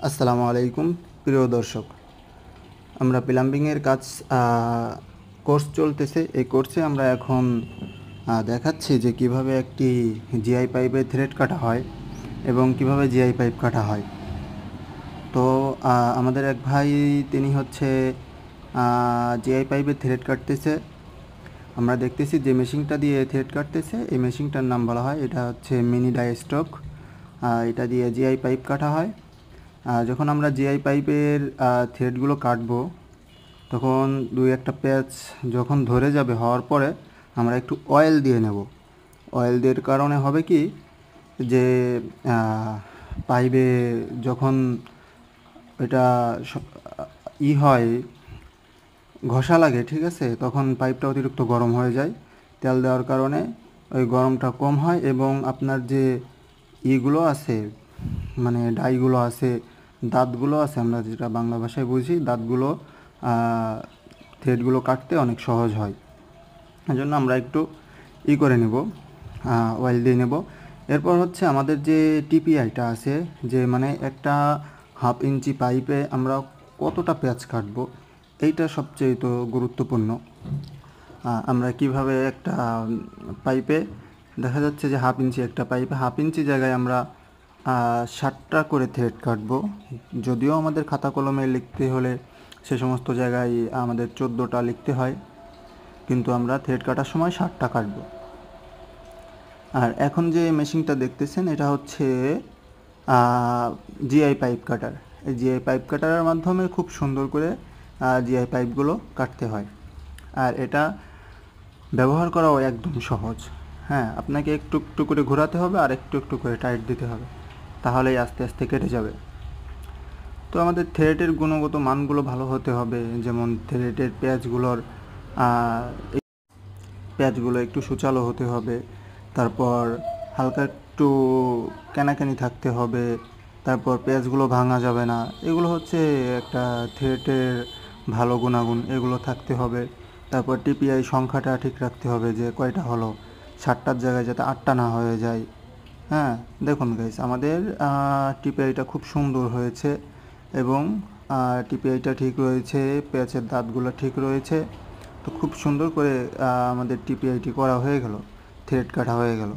আসসালামু আলাইকুম প্রিয় দর্শক। আমরা প্লাম্বিংয়ের কাজ কোর্স চলতেছে। এই কোর্সে আমরা এখন দেখাচ্ছি যে কিভাবে একটি জিআই পাইপে থ্রেড কাটা হয় এবং কিভাবে জিআই পাইপ কাটা হয়। তো আমাদের এক ভাই তিনি হচ্ছে জিআই পাইপে থ্রেড কাটতেছে। আমরা দেখতেছি যে মেশিনটা দিয়ে থ্রেড কাটতেছে, এই মেশিনটার নাম বলা হয়, এটা হচ্ছে মিনি ডায়াস্টক। এটা দিয়ে জিআই পাইপ কাটা হয়। যখন আমরা জিআই পাইপের থ্রেডগুলো কাটবো, তখন দুই একটা প্যাচ যখন ধরে যাবে, হওয়ার পরে আমরা একটু অয়েল দিয়ে নেব। অয়েল দেওয়ার কারণে হবে কি, যে পাইপে যখন এটা হয়, ঘষা লাগে, ঠিক আছে, তখন পাইপটা অতিরিক্ত গরম হয়ে যায়। তেল দেওয়ার কারণে ওই গরমটা কম হয় এবং আপনার যে ইগুলো আছে, মানে ডাইগুলো আছে, দাঁতগুলো আছে, আমরা যেটা বাংলা ভাষায় বুঝি, দাঁতগুলো থ্রেডগুলো কাটতে অনেক সহজ হয়। এজন্য আমরা একটু করে নেব, অয়েল দিয়ে নেব। এরপর হচ্ছে আমাদের যে টিপিআইটা আছে, যে মানে একটা 1/2 ইঞ্চি পাইপে আমরা কতটা প্যাচ কাটবো, এইটা সবচেয়ে তো গুরুত্বপূর্ণ। আমরা কিভাবে একটা পাইপে, দেখা যাচ্ছে যে 1/2 ইঞ্চি একটা পাইপে 1/2 ইঞ্চি জায়গায় আমরা 60টা করে থ্রেড কাটবো। যদিও আমাদের খাতা কলমে লিখতে হলে সে সমস্ত জায়গায় আমাদের 14টা লিখতে হয়, কিন্তু আমরা থ্রেড কাটার সময় 60টা কাটবো। আর এখন যে মেশিনটা দেখতেছেন, এটা হচ্ছে জিআই পাইপ কাটার। এই জিআই পাইপ কাটারের মাধ্যমে খুব সুন্দর করে জিআই পাইপগুলো কাটতে হয়। আর এটা ব্যবহার করাও একদম সহজ। হ্যাঁ, আপনাকে একটু একটু করে ঘোরাতে হবে আর একটু একটু করে টাইট দিতে হবে, তাহলেই আস্তে আস্তে কেটে যাবে। তো আমাদের থ্রেডের গুণগত মানগুলো ভালো হতে হবে, যেমন থ্রেডের প্যাচগুলো একটু সূচালো হতে হবে, তারপর হালকা একটু কেনাকানি থাকতে হবে, তারপর প্যাচগুলো ভাঙা যাবে না। এগুলো হচ্ছে একটা থ্রেডের ভালো গুণাগুণ, এগুলো থাকতে হবে। তারপর টিপিআই সংখ্যাটা ঠিক রাখতে হবে, যে কয়টা হলো, 60টার জায়গায় যাতে 8টা না হয়ে যায়। হ্যাঁ, দেখুন গাইস, আমাদের টিপিআইটা খুব সুন্দর হয়েছে এবং টিপিআইটা ঠিক রয়েছে, প্যাচের দাঁতগুলো ঠিক রয়েছে। তো খুব সুন্দর করে আমাদের টিপিআইটি করা হয়ে গেল, থ্রেড কাটা হয়ে গেল।